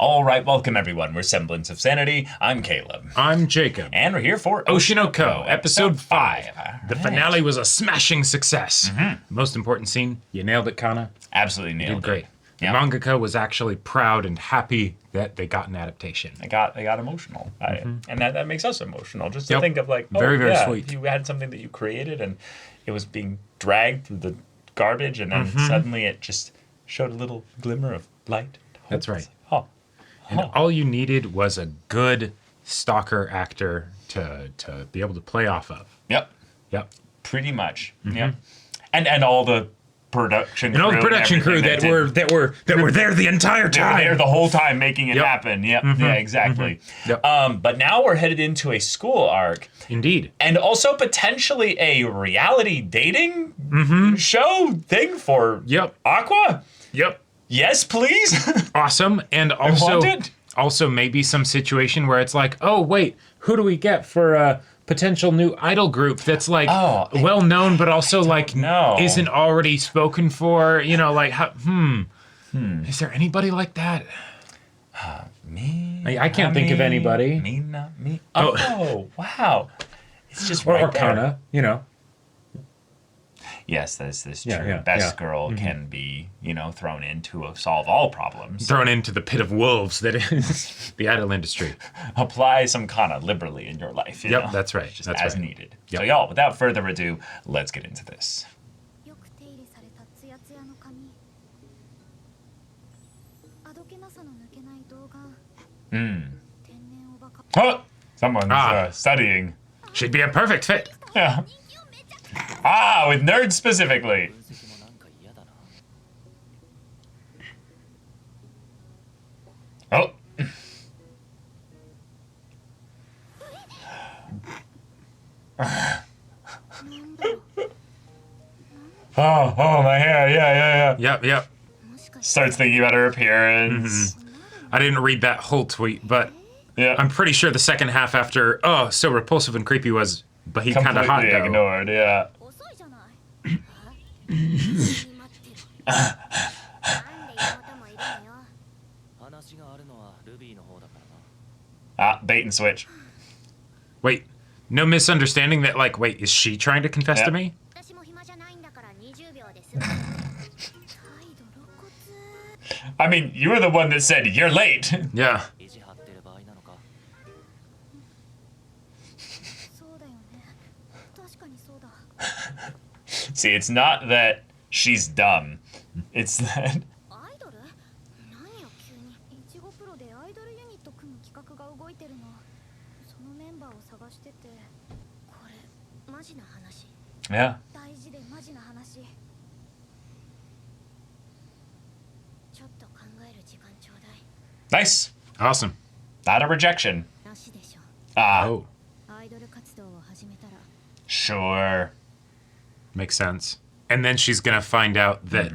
All right, welcome everyone. We're Semblance of Sanity. I'm Caleb. I'm Jacob. And we're here for Oshi No Ko, episode 5. The Right. finale was a smashing success. Most important scene, you nailed it, Kana. Absolutely nailed You did great. it. The Yep. mangaka was actually proud and happy that they got an adaptation. I got emotional. And that makes us emotional. Just to Yep. think of like, oh, Very, very yeah, sweet. you had something that you created and it was being dragged through the garbage and then suddenly it just showed a little glimmer of light. That's right. Oh. And all you needed was a good stalker actor to be able to play off of. Yep. Yep. Pretty much. Yep. And all the production crew. And all the production crew that were there the entire They were time. there the whole time making it Yep. happen. Yep. Yeah, exactly. Yep. But now we're headed into a school arc. Indeed. And also potentially a reality dating show thing for Yep. Aqua. Yep. Yes, please. Awesome. And want it. also maybe some situation where it's like, oh wait, who do we get for a potential new idol group that's like well known but also like know. isn't already spoken for, you know, like is there anybody like that? Me? I can't think of anybody. Me, not me. Oh, wow. It's just Or right there. Kana, you know. Yes, that's true. Yeah, Best yeah. girl can be, thrown in to solve all problems. Thrown into the pit of wolves that is the idol industry. Apply some Kana liberally in your life. You know? That's right. Just That's as right. needed. Yep. So, y'all, without further ado, let's get into this. よく手入れされたツヤツヤの髪。あどけなさの抜けない動画。天然おバカ。 Oh, someone's studying. Should be a perfect fit. Yeah. Ah, with nerds specifically. Oh. Oh, my hair. Yeah. Yep. Starts thinking about her appearance. I didn't read that whole tweet, but Yeah. I'm pretty sure the second half after, so repulsive and creepy was, but he kind of hot completely though. ignored, yeah. 遅いじゃない。待ってる。なんで妹もいるのよ。話があるのはルビーの方だからな。 Ah, bait and switch. Wait, no misunderstanding that, like, wait, is she trying to confess Yeah. to me? 私も暇じゃないんだから20秒です。態度露骨。 I mean, you were the one that said, you're late. Yeah. 意地張ってる場合なのか。そうだよね。確かにそうだ。 See, it's not that she's dumb. It's that... アイドル？何よ急に。いちごプロでアイドルユニット組む企画が動いてるの。そのメンバーを探してて。これマジな話。 Yeah. 大事でマジな話。ちょっと考える時間ちょうだい。 Nice. Awesome. Not a rejection. なしでしょ。 Ah, Oh, アイドル活動を始めたら。 sure. makes sense. And then she's gonna find out that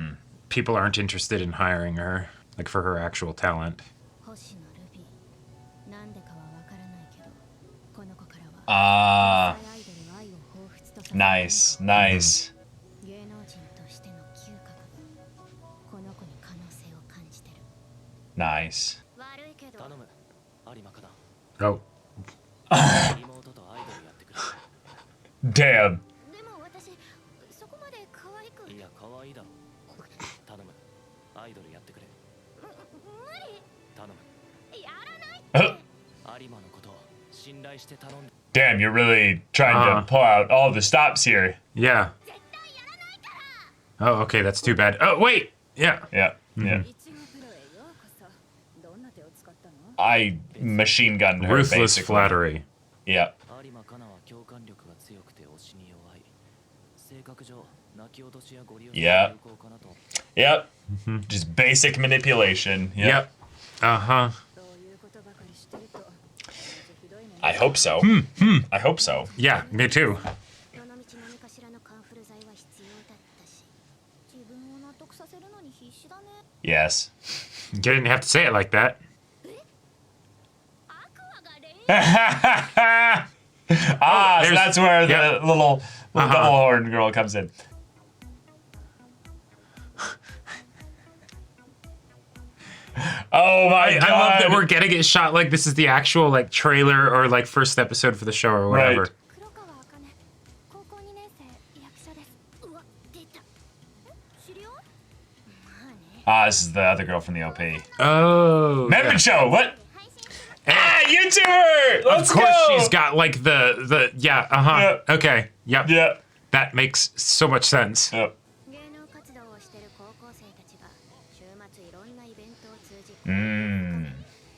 people aren't interested in hiring her, like for her actual talent. 星野ルビー。なんでかはわからないけど、この子からは。 Ah, アイドル愛を彷彿とさせる nice, nice. 芸能人としての嗅覚がこの子に可能性を感じてる。 Nice. 悪いけど。頼む。有馬かだ。 Oh, 妹とアイドルやってく Damn. でも私そこまで可愛く。れ。いや、可愛いだろ。頼む。アイドルやってくれ。無理。頼む。やらない。 Uh, 有馬のことを信頼して頼んで。 damn, you're really trying to pull out all the stops here. yeah. 絶対やらないから。 Oh, okay, that's too bad. Oh, wait. Yeah. Yeah, yeah. いちごプロへようこそ。どんな手を使ったの？ I machine gunned her, Ruthless basically. flattery. Yeah. 有馬かなは共感力が強くて推しに弱い。性格上、泣き落としやご利用し Yeah. が有効かなと。 Yep. Just basic manipulation. Yep. Uh-huh. そういうことばかりしてると。ひどいもん。 I hope so. I hope so. Yeah, me too. どの道何かしらのカンフル剤は必要だったし、自分を納得させるのに必死だね。 Yes. You didn't have to say it like that. アクアが恋 Ah, so there's- that's where the yeah. little double horn girl comes in. Oh my god! I love that we're getting it shot like this is the actual like trailer or like first episode for the show or whatever. Right. 黒川茜高校2年生役者ですうわ出た知り合いまあね Ah, this is the other girl from the OP. Oh. Membicho, what? Ah, YouTuber! Let's Of course go! she's got like the yeah, uh-huh. Yeah. Okay. Yep. Yeah. That makes so much sense. Yep. 芸能活動をしている高校生たちが週末いろんなイベントを通じて Mmm.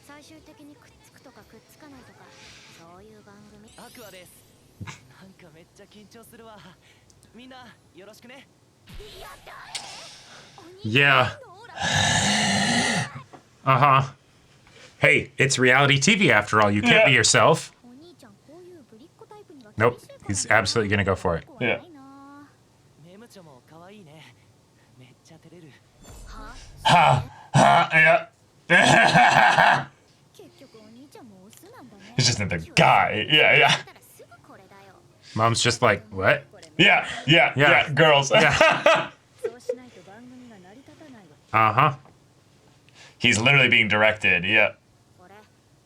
最終的にくっつくとかくっつかないとかそういう番組アクアですなんかめっちゃ緊張するわみんなよろしくね Yeah. Uh-huh. Hey, it's reality TV after all. You can't be yourself. お兄ちゃんこういうぶりっ子タイプには Nope. 厳しい He's からね absolutely gonna go for it. 怖いなメムチョも可愛いねめっちゃ照れる Ha! Ha! Yeah. 結局お兄ちゃんもオスなんだね It's just another guy. Yeah, yeah. たらすぐこれだよ Mom's just like, what? Yeah, yeah, Yeah. yeah, girls. そうしないと番組が成り立たないわ Uh-huh. He's literally being directed. Yeah. これ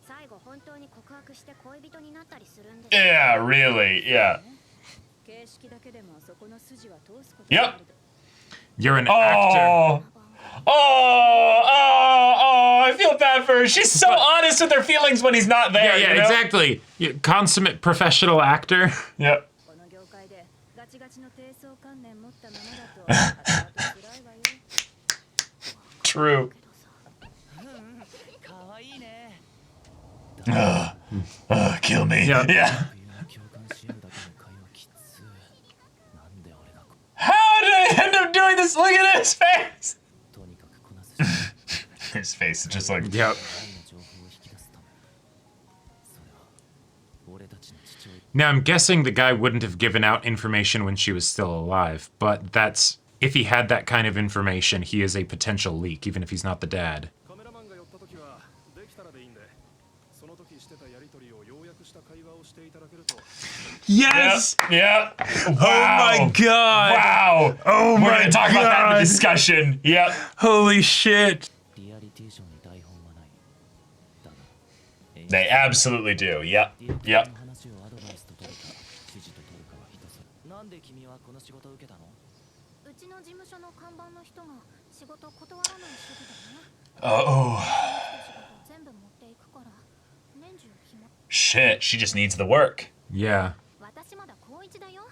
最後本当に告白して恋人になったりするんです Yeah, really. Yeah. 形式だけでもそこの筋は通すこと Yep. You're an actor. Oh. Oh, I feel bad for her. She's so honest with her feelings when he's not there. Yeah, you know? exactly. Consummate professional actor. Yep. この業界でガチガチの低層観念持ったままだと後々辛いわよ True. 可愛いね Kill me. Yeah. Yeah. 共感し合うだけの会話きつなんで俺が How did I end up doing this? Look at his face. とにかくこなすし His face is just like. Yep. 愛の情報を引き出すためそれは俺たちの父親 Now, I'm guessing the guy wouldn't have given out information when she was still alive, but that's... If he had that kind of information, he is a potential leak, even if he's not the dad. カメラマンが寄った時はできたらでいいんでその時してたやりとりを要約した会話をしていただけると Yes! Yep. Wow. Oh my god! Wow. Oh We're my gonna talk about that in the god! discussion. Yep. Holy shit! リアリティショーに台本はないだが They absolutely do. Yep. ディレクタ Yep. ーの話をアドバイスと取るか指示と取るかは人それなんで君はこの仕事を受けたのうちの事務所の看板の人が仕事断らない主義だね Oh. 仕事全部持っていくから年中暇 Shit. She just needs the work. Yeah. 私まだ高一だよ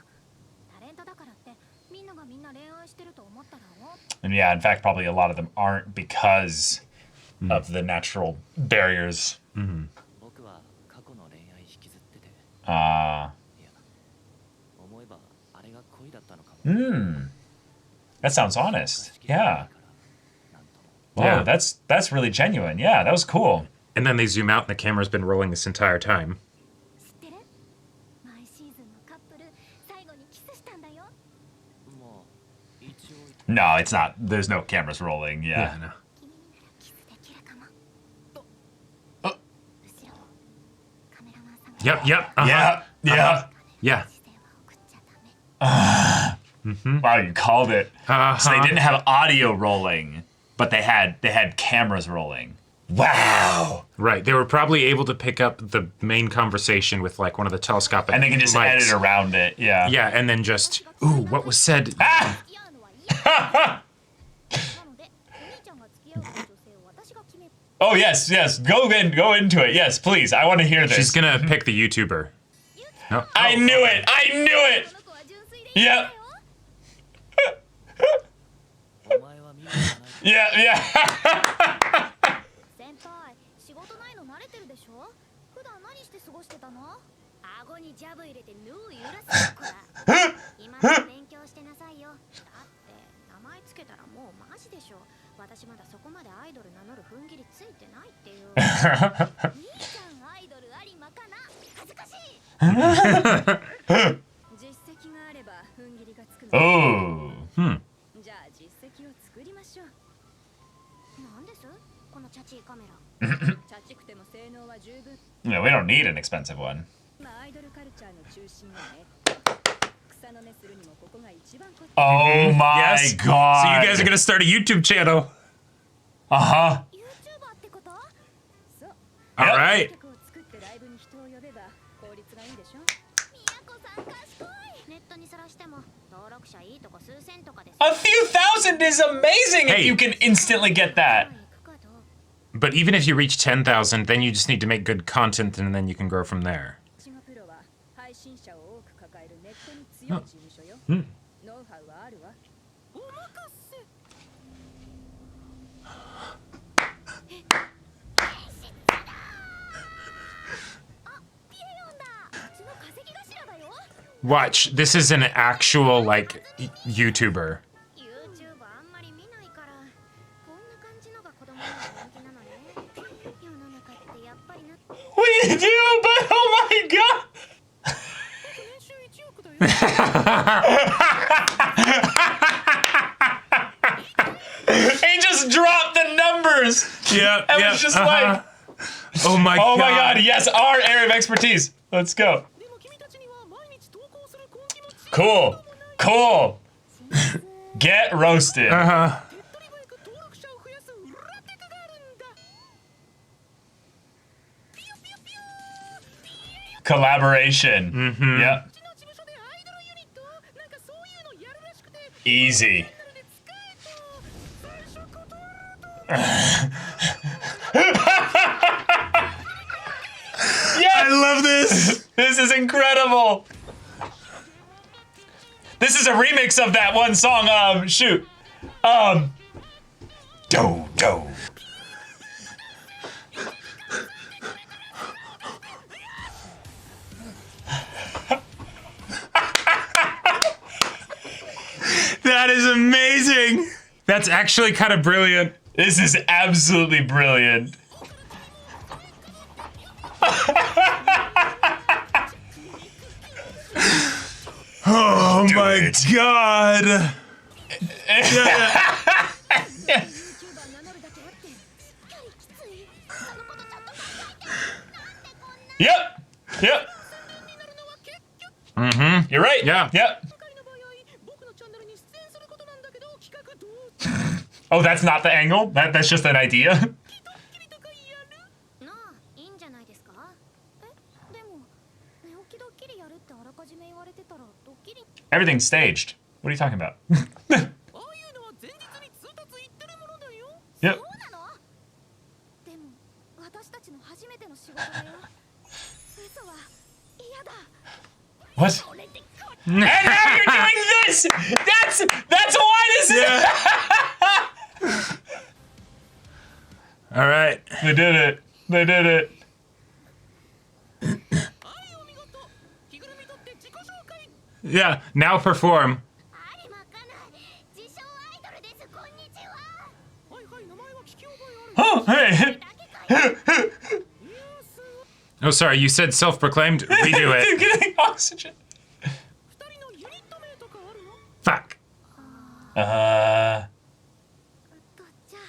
タレントだからってみんながみんな恋愛してると思ったらお And yeah, in fact, probably a lot of them aren't because of the natural barriers. 僕は過去の恋愛引きずってて Ah. いや思えばあれが恋だったのかも That sounds honest. Yeah. なんとも Whoa, Yeah. that's really genuine. Yeah, that was cool. And then they zoom out and the camera's been rolling this entire time. 知ってる毎シーズンのカップル最後にキスしたんだよまあ一応 No, it's not. There's no cameras rolling. Yeah. no. 君にならキスできるかもあ後ろカメラマンさんが Yep, yep. Uh-huh. Yeah. Yeah. Yeah. 視線は送っちゃダメ Wow, you called it. So they Uh-huh. didn't have audio rolling, but they had cameras rolling. Wow. Right. They were probably able to pick up the main conversation with like one of the telescopic And they can just mics. edit around it. Yeah. Yeah, and then just, ooh, what was said? Ah! 付き合うのは嫌なのでお兄ちゃんが付き合う女性を私が決める Oh yes, yes. Go into it. Yes, please. I want to hear this. She's gonna pick the YouTuber. No. I knew it. I knew こ it. の子は純粋でいいんだよ Yep. お前は見るじゃない Yeah, yeah. 先輩仕事ないの慣れてるでしょ普段何して過ごしてたの顎にジャブ入れてヌー揺らす子だ今の勉強してなさいよだって名前つけたらもうマジでしょ私まだそこまでアイドル名乗る踏ん切りついてないっていう兄ちゃんアイドル有馬かな恥ずかしい実績があれば踏ん切りがつくの Oh. じゃあ実績を作りましょうなんですこのチャチーカメラチャチくても性能は十分 Yeah, we don't need an expensive one. 今アイドルカルチャーの中心よね草の根するにもここが一番こ Oh my Yes. god. So you guys are gonna start a YouTube channel. Uh-huh. YouTuber All right. 曲を作ってライブに人を呼べば効率がいいでしょ。みやこさん賢い。ネットにさらしても登録者いいとか数千とかです。 A few thousand is amazing if Hey. you can instantly get that. But even if you reach 10,000, then you just need to make good content and then you can grow from there. 私がプロは配信者を多く抱えるネットに強い事務所よ。ノウハウはあるわ。お任せ。Watch, this is an actual, like, YouTuber. YouTuber あんまり見ないから、こんな感じのが子供には人気なのね。世の中ってやっぱりな。We do, but oh my god! 年収1億だよ。He just dropped the numbers. Yeah, I was just like, oh my oh god. my god, yes, our area of expertise. Let's go. でも君たちには毎日投稿する根気も強い。 Cool. Cool. Get roasted. 手っ取り早く登録者を増やす裏テクがあるんだ。ピヨピヨピヨ。 Collaboration. Yep. うちの事務所でアイドルユニットなんかそういうのやるらしくて。 Easy. なので使えと最初断ると。 I love this. This is incredible. This is a remix of that one song. Shoot. Do do. That is amazing. That's actually kind of brilliant. This is absolutely brilliant. Oh Do my it. god. YouTuber 名乗るだけあってすっかりきつい。そのことちゃんと考えて。なんでこんな Yep. Yep. You're right. Yeah. Yep. 今回の場合僕のチャンネルに出演することなんだけど企画どう Oh, that's not the angle? That's just an idea? ドッキリとかやる？なあ、いいんじゃないですか。え、でも寝起きドッキリやるってあらかじめ言われてたらドッキリ。 Everything's staged. What are you talking about? ああいうのは前日に通達言ってるものだよ。 Yep. そうなの？でも私たちの初めての仕事だよ。嘘は嫌だ。 What? これでこ And now you're doing this! That's why this is. All right. They did it. They did it. はいお見事。着ぐるみ取って自己紹介。 Yeah, now perform. 有馬かな。自称アイドルです。こんにちは。はいはい名前は聞き覚えある。 Oh, hey. Oh, sorry, you said self-proclaimed. Redo They're it. getting oxygen. 二人のユニット名とかあるの？ Fuck. とっちゃ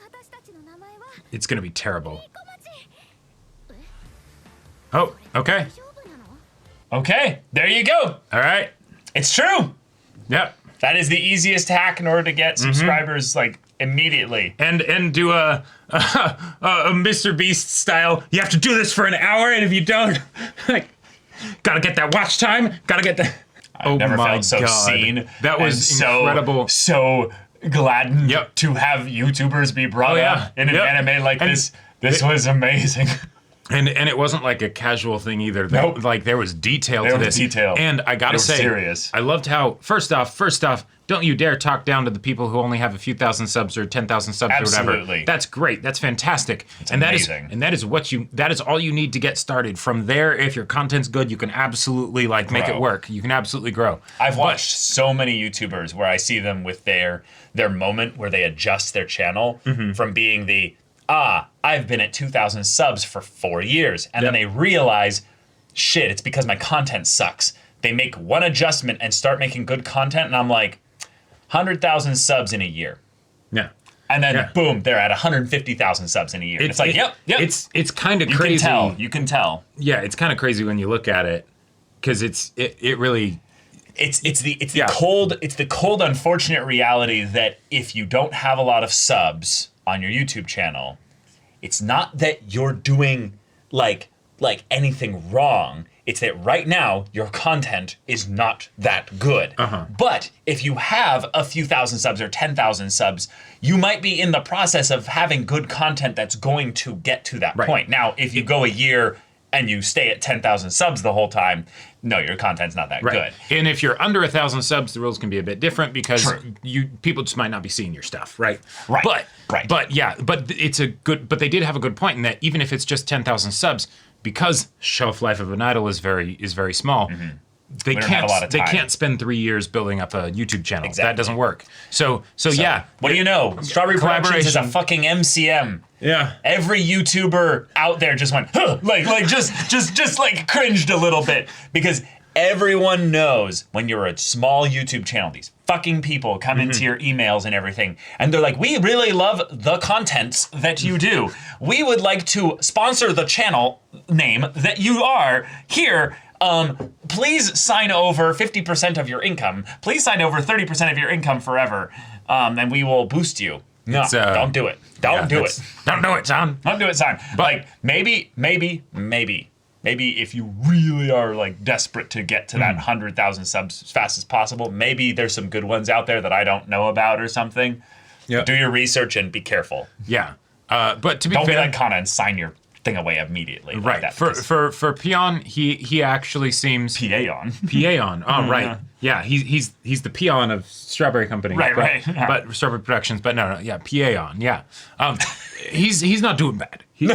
私たちの名前は It's gonna be terrible. 小町。 Oh, okay. 大丈夫なの？ Okay, there you go. All right. It's true. Yep. That is the easiest hack in order to get subscribers like immediately. And do a Mr. Beast style. You have to do this for an hour, and if you don't, like, gotta get that watch time. Gotta get that. I've never felt so seen. That was and incredible. So gladdened Yep. to have YouTubers be brought Oh, yeah. up in an Yep. anime like And this. This was amazing. And it wasn't like a casual thing either. Nope. Like there was detail There to was this. detail. And I gotta They were say, serious. I loved how first off, don't you dare talk down to the people who only have a few thousand subs or 10,000 subs or whatever. Absolutely. That's great. That's fantastic. It's and amazing. that is all you need to get started. From there, if your content's good, you can absolutely like make it Grow. work. You can absolutely grow. I've watched so many YouTubers where I see them with their moment where they adjust their channel from being the I've been at 2,000 subs for 4 years, and then they realize, shit, it's because my content sucks. They make one adjustment and start making good content, and I'm like, 100,000 subs in a year. Yeah. And then Yeah. boom, they're at 150,000 subs in a year. It's like, yep. It's kind of You crazy. can tell. You can tell. Yeah, it's kind of crazy when you look at it, because it really. It's the cold unfortunate reality that if you don't have a lot of subs on your YouTube channel, it's not that you're doing like anything wrong. It's that right now your content is not that good. But if you have a few thousand subs or 10,000 subs, you might be in the process of having good content that's going to get to that point. Now, if you go a year and you stay at 10,000 subs the whole time, no, your content's not that good. And if you're under 1,000 subs, the rules can be a bit different because people just might not be seeing your stuff, right? But it's a good. But they did have a good point in that even if it's just 10,000 subs, because shelf life of an idol is very small. They can't spend 3 years building up a YouTube channel. That doesn't work. So yeah. What do you know? Strawberry Productions is a fucking MCM. Yeah. Every YouTuber out there just went, huh, just like cringed a little bit because everyone knows when you're a small YouTube channel, these fucking people come into your emails and everything, and they're like, we really love the contents that you do. We would like to sponsor the channel name that you are here. Please sign over 50% of your income. Please sign over 30% of your income forever, and we will boost you. No, don't do it. Don't do it. Don't do it, son. Don't do it, son. But like maybe if you really are like desperate to get to that 100,000 subs as fast as possible, maybe there's some good ones out there that I don't know about or something. Yeah. Do your research and be careful. Yeah. But to be fair, don't be like Kana and sign your thing away immediately. Right. Like for Peon, he actually seems Peon. Oh, right. Yeah, he's the peon of Strawberry Company. Right. But Strawberry Productions. But no, yeah, Peon. Yeah. He's not doing bad. He's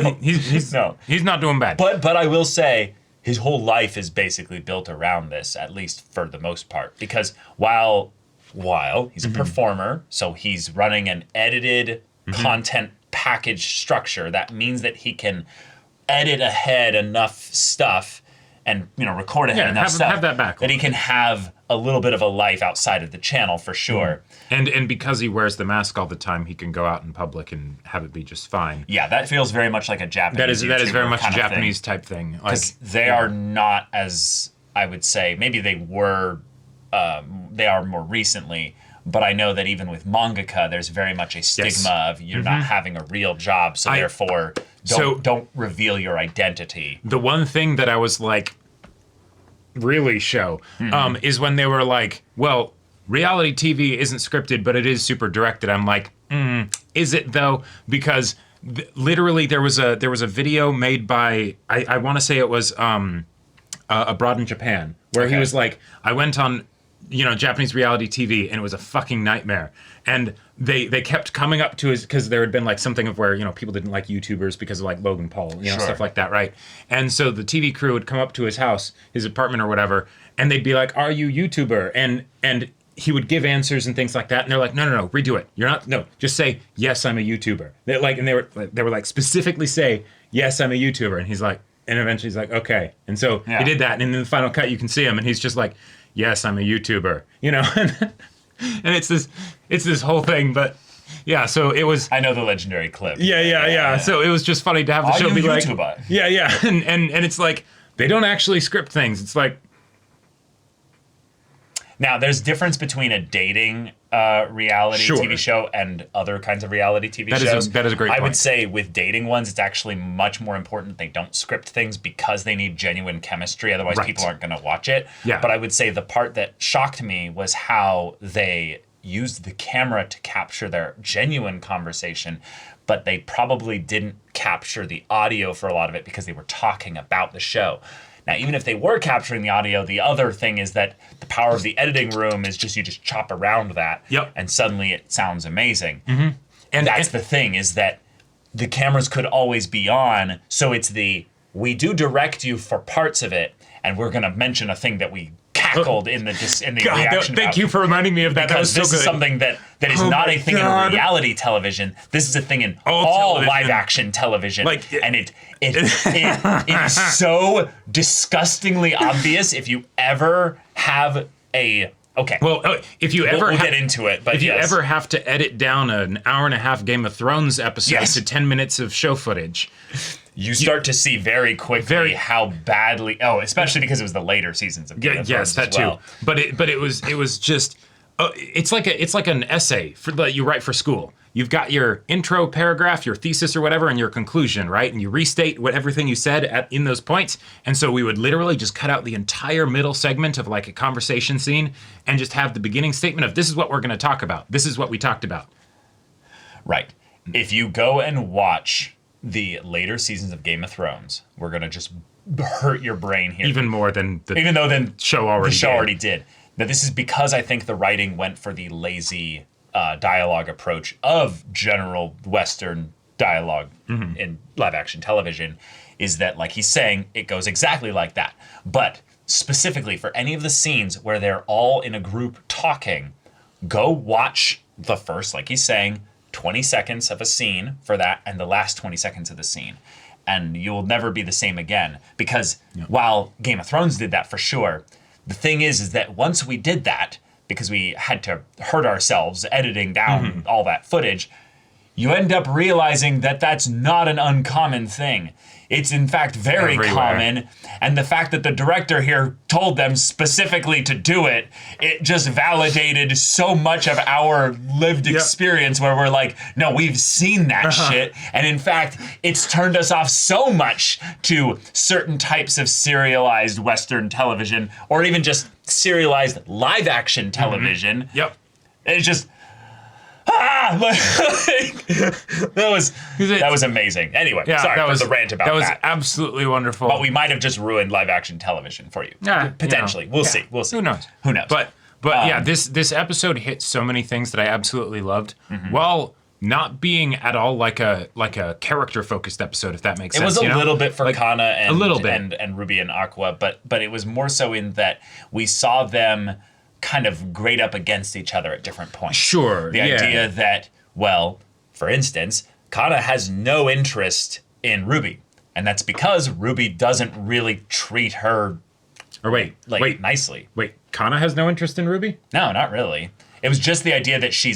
not doing bad. But I will say his whole life is basically built around this, at least for the most part, because while he's a performer, so he's running an edited content package structure. That means that he can edit ahead enough stuff and record ahead enough stuff have that back that he can have a little bit of a life outside of the channel for sure. And because he wears the mask all the time, he can go out in public and have it be just fine. Yeah, that feels very much like a Japanese. That is very much a Japanese type thing. Because they are not as, I would say, maybe they were. They are more recently. But I know that even with mangaka, there's very much a stigma of you're not having a real job, so therefore don't reveal your identity. The one thing that I was like, really show, is when they were like, well, reality TV isn't scripted, but it is super directed. I'm like, is it though? Because literally there was a video made by, I want to say it was Abroad in Japan, where he was like, I went on Japanese reality TV, and it was a fucking nightmare. And they kept coming up to his, because there had been like something of where, people didn't like YouTubers because of like Logan Paul, stuff like that, right? And so the TV crew would come up to his house, his apartment or whatever, and they'd be like, are you YouTuber? And he would give answers and things like that. And they're like, no, redo it. You're not, no, just say, yes, I'm a YouTuber. They were like, specifically say, yes, I'm a YouTuber. And he's like, and eventually he's like, okay. And so he did that. And in the final cut, you can see him, and he's just like, yes, I'm a YouTuber, and it's this whole thing, but yeah, so it was. I know the legendary clip. Yeah. So it was just funny to have the show be like, YouTuber? Yeah, and it's like they don't actually script things. It's like. Now, there's difference between a dating reality TV show and other kinds of reality TV shows. That is a great point. I would say with dating ones, it's actually much more important they don't script things because they need genuine chemistry. Otherwise, people aren't going to watch it. Yeah. But I would say the part that shocked me was how they used the camera to capture their genuine conversation, but they probably didn't capture the audio for a lot of it because they were talking about the show. Now, even if they were capturing the audio, the other thing is that the power of the editing room is you just chop around that, and suddenly it sounds amazing. And that's the thing, is that the cameras could always be on, so it's we do direct you for parts of it, and we're going to mention a thing that we cackled in the reaction. Thank you for reminding me of that. Because this is something that is not a thing in reality television. This is a thing in all live action television. And it is so disgustingly obvious if you ever have a. Okay. Well, if you ever we'll get into it, but if you ever have to edit down an hour and a half Game of Thrones episode to 10 minutes of show footage, you start to see very quickly how badly. Oh, especially because it was the later seasons of Game of Thrones. Yes, that as well. too. But it was just It's like an essay that you write for school. You've got your intro paragraph, your thesis or whatever, and your conclusion, right? And you restate everything you said in those points. And so we would literally just cut out the entire middle segment of like a conversation scene and just have the beginning statement of, this is what we're going to talk about. This is what we talked about. Right. If you go and watch the later seasons of Game of Thrones, we're going to just hurt your brain here. Even more than the show already did. Now, this is because I think the writing went for the lazy dialogue approach of general Western dialogue in live action television, is that, like he's saying, it goes exactly like that. But specifically for any of the scenes where they're all in a group talking, go watch the first, like he's saying, 20 seconds of a scene for that and the last 20 seconds of the scene. And you will never be the same again. Because while Game of Thrones did that for sure, the thing is that once we did that, because we had to hurt ourselves editing down all that footage, you end up realizing that that's not an uncommon thing. It's in fact very common, and the fact that the director here told them specifically to do it, it just validated so much of our lived experience where we're like, no, we've seen that shit, and in fact, it's turned us off so much to certain types of serialized Western television, or even just serialized live action television. It's just... that was amazing. Anyway, sorry for the rant about that. That was absolutely wonderful. But we might have just ruined live action television for you. Potentially. We'll see. Who knows? But this episode hit so many things that I absolutely loved. While not being at all like a character focused episode, if that makes sense. It was a little bit for Kana and and Ruby and Aqua, but it was more so in that we saw them kind of grade up against each other at different points. Sure. The idea that, well, for instance, Kana has no interest in Ruby. And that's because Ruby doesn't really treat her nicely. Wait, Kana has no interest in Ruby? No, not really. It was just the idea that she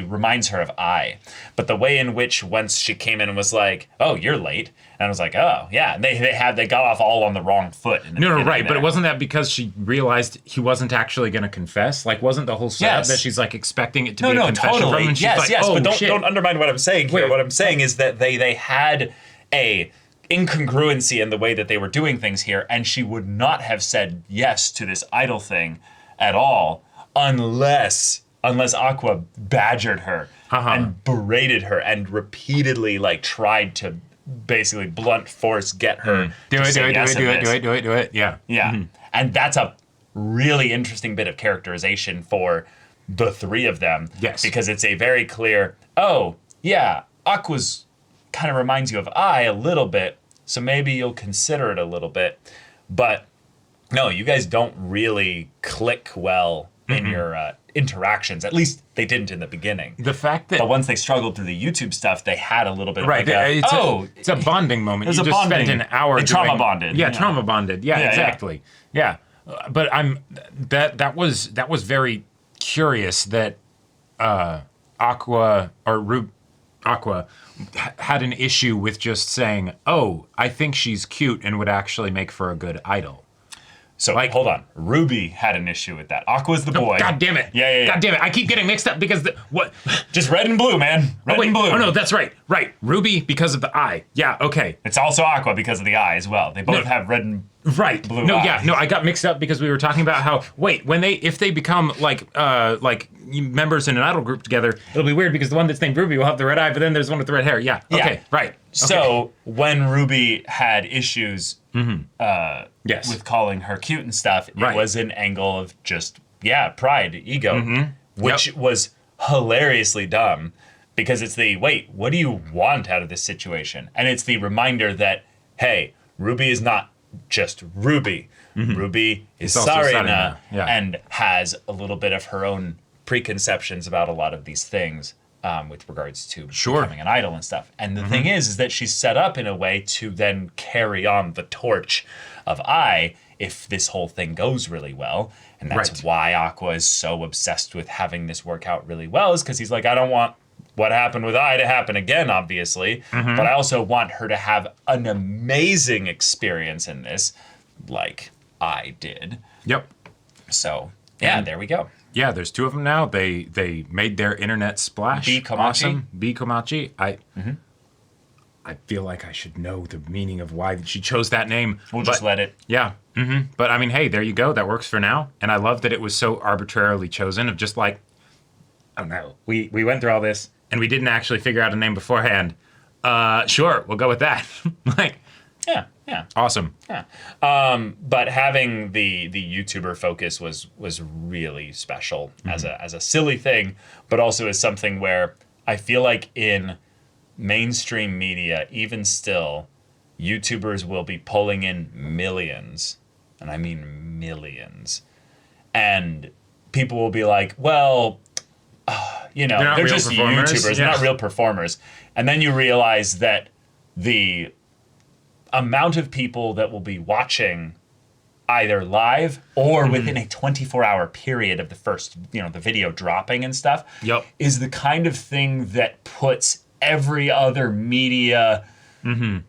reminds her of I. But the way in which once she came in and was like, oh, you're late. And I was like, oh, yeah. And they got off all on the wrong foot. Right. But it wasn't that because she realized he wasn't actually going to confess? Like, wasn't the whole setup that she's like expecting it to be a confession totally. from him? And she's but don't undermine what I'm saying here. What I'm saying is that they had a incongruency in the way that they were doing things here. And she would not have said yes to this idol thing at all. Unless Aqua badgered her and berated her and repeatedly tried to basically blunt force get her do it. Yeah. And that's a really interesting bit of characterization for the three of them. Yes. Because it's a very clear, oh yeah, Aqua's kind of reminds you of I a little bit, so maybe you'll consider it a little bit, but no, you guys don't really click well in your interactions. At least they didn't in the beginning. The fact that... But once they struggled through the YouTube stuff, they had a little bit of it's a bonding moment. It was you just spent an hour doing... Trauma bonded. Yeah, trauma bonded. Yeah, exactly. Yeah. But that was very curious that Aqua had an issue with just saying, oh, I think she's cute and would actually make for a good idol. So, hold on. Ruby had an issue with that. Aqua's the boy. God damn it. Yeah. God damn it. I keep getting mixed up because what? Just red and blue, man. Red and blue. Oh, no, that's right. Right. Ruby because of the eye. Yeah, okay. It's also Aqua because of the eye as well. They both have red and blue eyes. I got mixed up because we were talking about how, if they become like members in an idol group together, it'll be weird because the one that's named Ruby will have the red eye, but then there's one with the red hair. Yeah. Okay. Right. Okay. So when Ruby had issues with calling her cute and stuff, it was an angle of just, pride, ego, which was hilariously dumb because it's what do you want out of this situation? And it's the reminder that, hey, Ruby is not just Ruby. Ruby is Sarina and has a little bit of her own preconceptions about a lot of these things. With regards to becoming an idol and stuff. And the thing is that she's set up in a way to then carry on the torch of I if this whole thing goes really well. And that's why Aqua is so obsessed with having this work out really well, is because he's like, I don't want what happened with I to happen again, obviously, but I also want her to have an amazing experience in this, like I did. Yep. So, there we go. Yeah, there's 2 of them now. They made their internet splash. B. Komachi? Awesome. B. Komachi. I feel like I should know the meaning of why she chose that name. We'll just let it. Yeah. But I mean, hey, there you go. That works for now. And I love that it was so arbitrarily chosen of just like, oh no, we went through all this and we didn't actually figure out a name beforehand. Sure, we'll go with that. Like, Yeah. awesome. Yeah. But having the YouTuber focus was really special as a silly thing, but also as something where I feel like in mainstream media, even still, YouTubers will be pulling in millions, and I mean millions, and people will be like, well, they're just YouTubers, they're not real performers. And then you realize that the amount of people that will be watching either live or within a 24-hour period of the first, the video dropping and stuff, is the kind of thing that puts every other media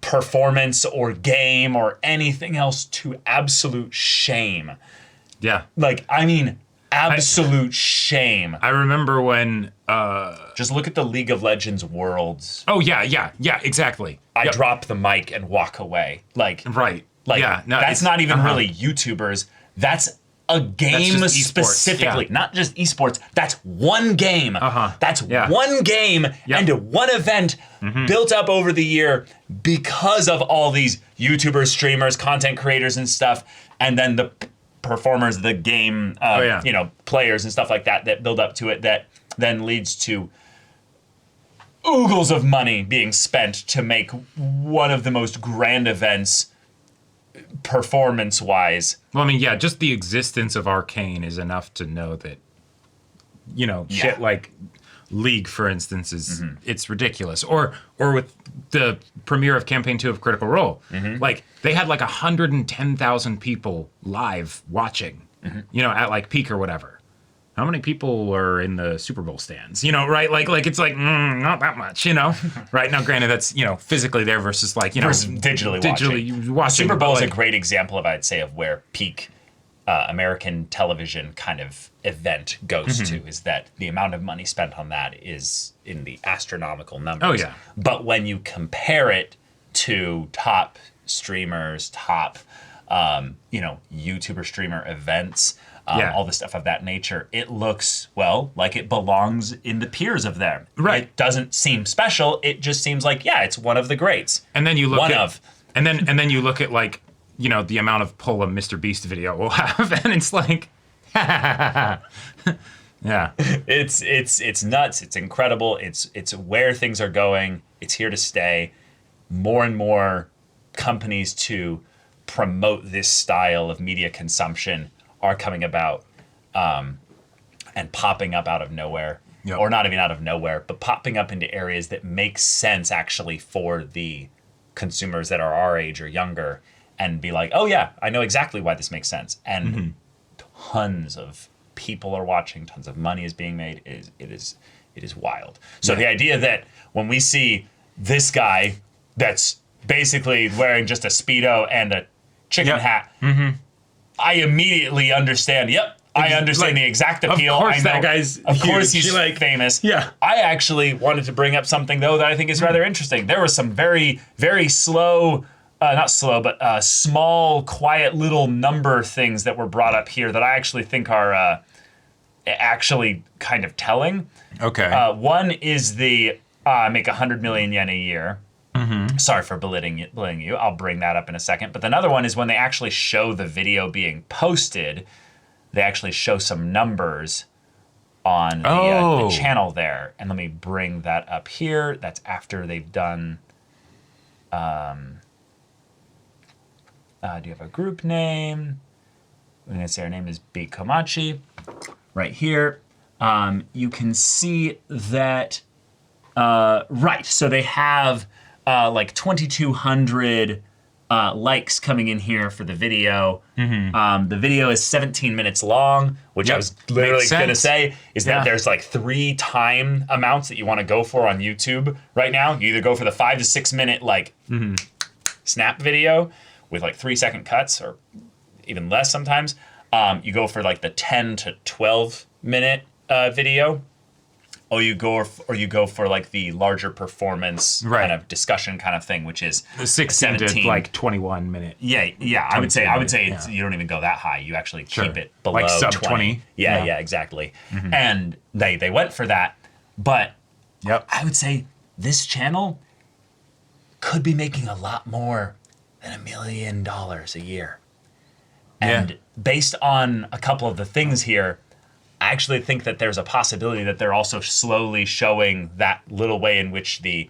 performance or game or anything else to absolute shame. Yeah. Like, I mean, absolute shame. I remember when... Just look at the League of Legends Worlds. Oh, yeah, exactly. I drop the mic and walk away. Like, right. Like, yeah, no, that's not even really YouTubers. That's a game specifically, not just esports. That's one game. That's one game and one event built up over the year because of all these YouTubers, streamers, content creators and stuff. And then the performers, the game, players and stuff like that build up to it, that then leads to oogles of money being spent to make one of the most grand events performance-wise. Well, I mean, yeah, just the existence of Arcane is enough to know that, shit like League, for instance, is it's ridiculous. Or with the premiere of Campaign 2 of Critical Role, like they had like 110,000 people live watching, at like peak or whatever. How many people are in the Super Bowl stands? Right? Like it's like not that much, Right now, granted, that's physically there versus like versus digitally watching. Super Bowl is a great example of where peak American television kind of event goes to, is that the amount of money spent on that is in the astronomical numbers. Oh yeah. But when you compare it to top streamers, top YouTuber streamer events. All the stuff of that nature, it looks, like it belongs in the peers of them. Right. It doesn't seem special. It just seems like, it's one of the greats. And then you look and then you look at like, the amount of pull a Mr. Beast video will have, and it's like, yeah. It's nuts. It's incredible. It's where things are going. It's here to stay. More and more companies to promote this style of media consumption are coming about and popping up out of nowhere, or not even out of nowhere, but popping up into areas that make sense actually for the consumers that are our age or younger, and be like, oh yeah, I know exactly why this makes sense. And tons of people are watching, tons of money is being made. It is wild. So the idea that when we see this guy that's basically wearing just a Speedo and a chicken hat, I immediately understand. I understand the exact appeal. Of course, I know, that guy's Of course, huge. he's famous. Yeah. I actually wanted to bring up something though that I think is rather interesting. There was some very, very slow, not slow, but small, quiet little number things that were brought up here that I actually think are actually kind of telling. Okay. One is the make 100 million yen a year. Sorry for belittling you. I'll bring that up in a second. But another one is when they actually show the video being posted, they actually show some numbers on the channel there. And let me bring that up here. That's after they've done... do you have a group name? I'm going to say our name is B. Komachi. Right here. You can see that... right, so they have... like 2,200 likes coming in here for the video. The video is 17 minutes long, which I was literally going to say is that there's like 3 time amounts that you want to go for on YouTube right now. You either go for the 5 to 6 minute snap video with like 3-second cuts or even less sometimes. you go for like the 10 to 12 minute video, or you go for like the larger performance kind of discussion kind of thing, which is the 16 to like 21 minute. Yeah. I would say you don't even go that high. You actually keep it below like sub 20. Yeah, exactly. And they went for that, but I would say this channel could be making a lot more than $1 million a year. And based on a couple of the things here, I actually think that there's a possibility that they're also slowly showing that little way in which the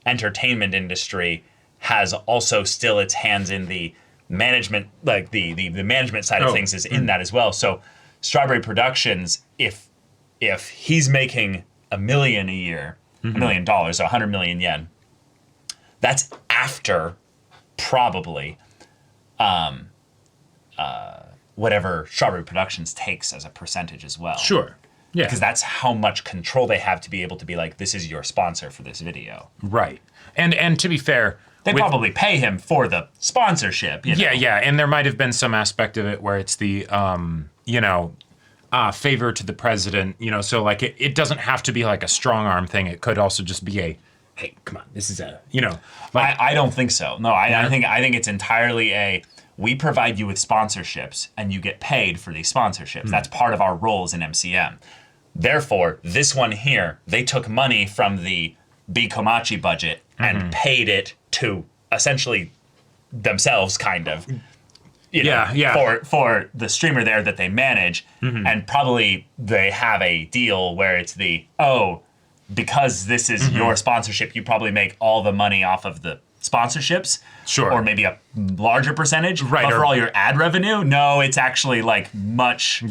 entertainment industry has also still its hands in the management, like the management side of things is in that as well. So Strawberry Productions, if he's making $1 million a year, $1 million, so 100 million yen, that's after probably whatever Strawberry Productions takes as a percentage as well. Sure. Yeah. Because that's how much control they have to be able to be like, this is your sponsor for this video. Right. And to be fair, they probably pay him for the sponsorship. You know? Yeah. And there might have been some aspect of it where it's the, favor to the president, so like it doesn't have to be like a strong arm thing. It could also just be a, hey, come on, this is a, like, I don't think so. No, I think it's entirely a, we provide you with sponsorships and you get paid for these sponsorships. That's part of our roles in MCM. Therefore, this one here, they took money from the Bikomachi budget and paid it to essentially themselves, kind of. For the streamer there that they manage. And probably they have a deal where it's because this is your sponsorship, you probably make all the money off of the sponsorships. Sure. Or maybe a larger percentage. Right. But for all your ad revenue, no, it's actually like much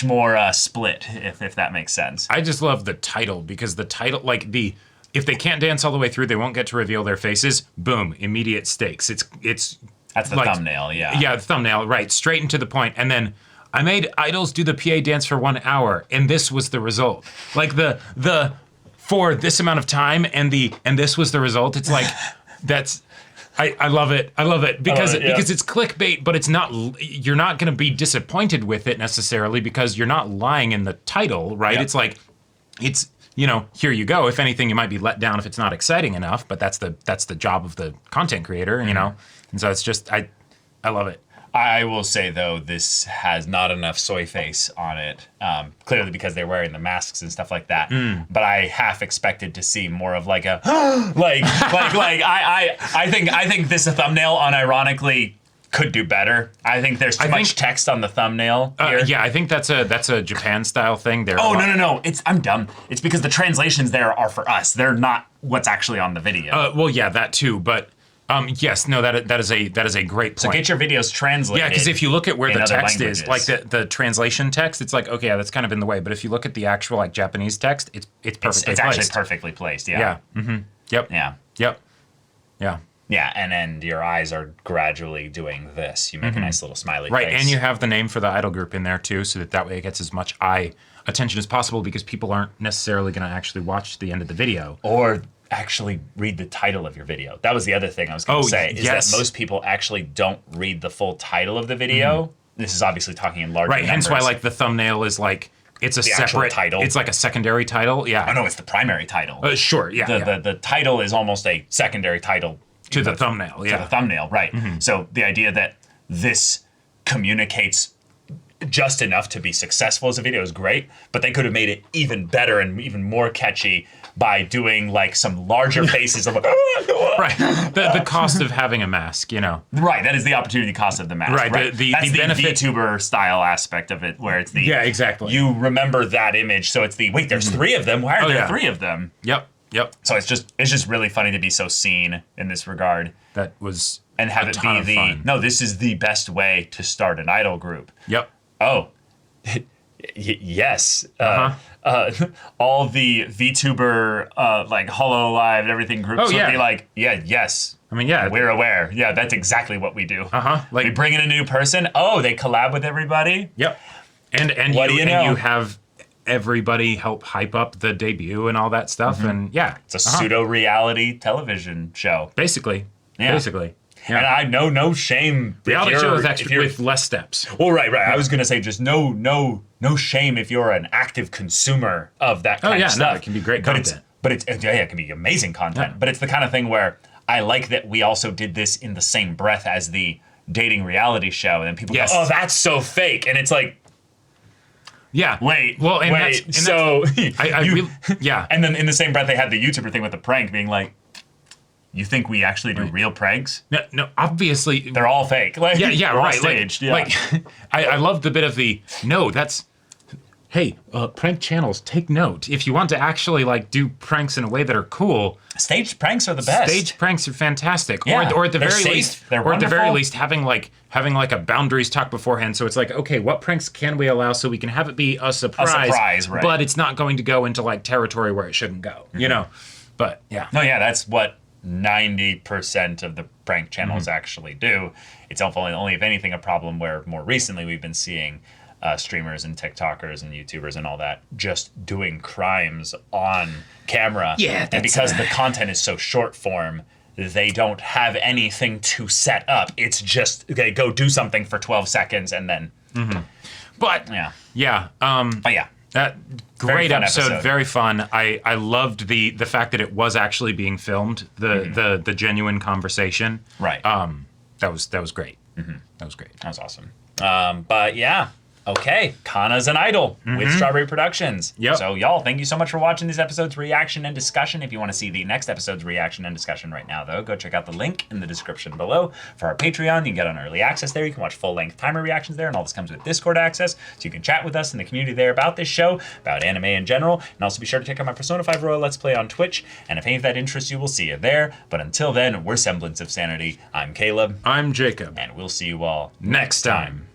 more split, if that makes sense. I just love the title, because the title, like if they can't dance all the way through, they won't get to reveal their faces. Boom, immediate stakes. It's that's the like, thumbnail, yeah. The thumbnail, right, straight and to the point. And then I made idols do the PA dance for 1 hour, and this was the result. Like the for this amount of time, and this was the result. It's like I love it. I love it because it's clickbait, but it's not. You're not going to be disappointed with it necessarily because you're not lying in the title, right? Yeah. It's like here you go. If anything, you might be let down if it's not exciting enough, but that's the job of the content creator, And so it's just I love it. I will say, though, this has not enough soy face on it, clearly because they're wearing the masks and stuff like that. But I half expected to see more of like a, I think this thumbnail unironically could do better. I think there's too much text on the thumbnail here. Yeah, I think that's a Japan style thing. No. I'm dumb. It's because the translations there are for us. They're not what's actually on the video. Well, yeah, that too, but. Yes, no, that is a great point. So get your videos translated. Yeah, because if you look at where the text languages. is, like the translation text, it's like, okay, that's kind of in the way. But if you look at the actual like Japanese text, it's perfectly placed. It's actually perfectly placed. Yeah. Yeah. Mm-hmm. Yep. Yeah. Yep. Yeah. Yeah, and then your eyes are gradually doing this. You make a nice little smiley right, face. And you have the name for the idol group in there too, so that way it gets as much eye attention as possible, because people aren't necessarily going to actually watch the end of the video. Or actually read the title of your video. That was the other thing I was going to say, is that most people actually don't read the full title of the video. This is obviously talking in larger numbers. Hence why like the thumbnail is like, it's a separate title. It's like a secondary title. Yeah. Oh no, it's the primary title. Sure, yeah. The title is almost a secondary title to the thumbnail. Yeah. To the thumbnail, right. So the idea that this communicates just enough to be successful as a video is great, but they could have made it even better and even more catchy by doing like some larger faces of like, right. The cost of having a mask, Right, that is the opportunity cost of the mask. Right. That's the benefit VTuber style aspect of it, where it's the exactly. You remember that image, so it's the wait. There's three of them. Why are there three of them? Yep. So it's just really funny to be so seen in this regard. That was and have it be fun. No. This is the best way to start an idol group. Yep. Oh. Yes. All the VTuber like HoloLive and everything groups would be like, yes. I mean, yeah. We're aware. Yeah, that's exactly what we do. Like we bring in a new person. Oh, they collab with everybody. Yep. And what you know? And you have everybody help hype up the debut and all that stuff. And it's a pseudo reality television show. Basically. And I know no shame. Reality if show you're- with, if you're- with less steps. Well, right. I was gonna say just no shame if you're an active consumer of that kind of stuff. No, it can be great But content. it can be amazing content. Yeah. But it's the kind of thing where I like that we also did this in the same breath as the dating reality show, and then people Yes. go, "Oh, that's so fake," and it's like, Yeah. wait, Well, and wait. that's, and So I you- really, yeah. and then in the same breath, they had the YouTuber thing with the prank, being like, "You think we actually do real pranks? No, obviously. They're all fake." Like, Yeah, they're all right. staged. Like, I love the bit of the no. That's hey, prank channels, take note. If you want to actually like do pranks in a way that are cool, Staged pranks are the best. staged pranks are fantastic. Yeah, Or at the they're very safe, least, they're or at the very wonderful. least, having like a boundaries talk beforehand. So it's like, okay, what pranks can we allow so we can have it be a surprise, right. but it's not going to go into like territory where it shouldn't go. You know, but yeah. No, yeah, that's what 90% of the prank channels actually do. It's only, if anything, a problem where more recently we've been seeing streamers and TikTokers and YouTubers and all that just doing crimes on camera. Yeah, and because the content is so short form, they don't have anything to set up. It's just, okay, go do something for 12 seconds and then, But yeah. But yeah. That Very great fun episode, very fun. I loved the fact that it was actually being filmed, the genuine conversation. Right. That was great. That was great. That was awesome. But yeah. Okay, Kana's an idol with Strawberry Productions. Yep. So y'all, thank you so much for watching this episode's reaction and discussion. If you want to see the next episode's reaction and discussion right now, though, go check out the link in the description below for our Patreon. You can get on early access there. You can watch full-length timer reactions there, and all this comes with Discord access. So you can chat with us in the community there about this show, about anime in general, and also be sure to check out my Persona 5 Royal Let's Play on Twitch. And if any of that interests you, we'll see you there. But until then, we're Semblance of Sanity. I'm Caleb, I'm Jacob. and we'll see you all Next time.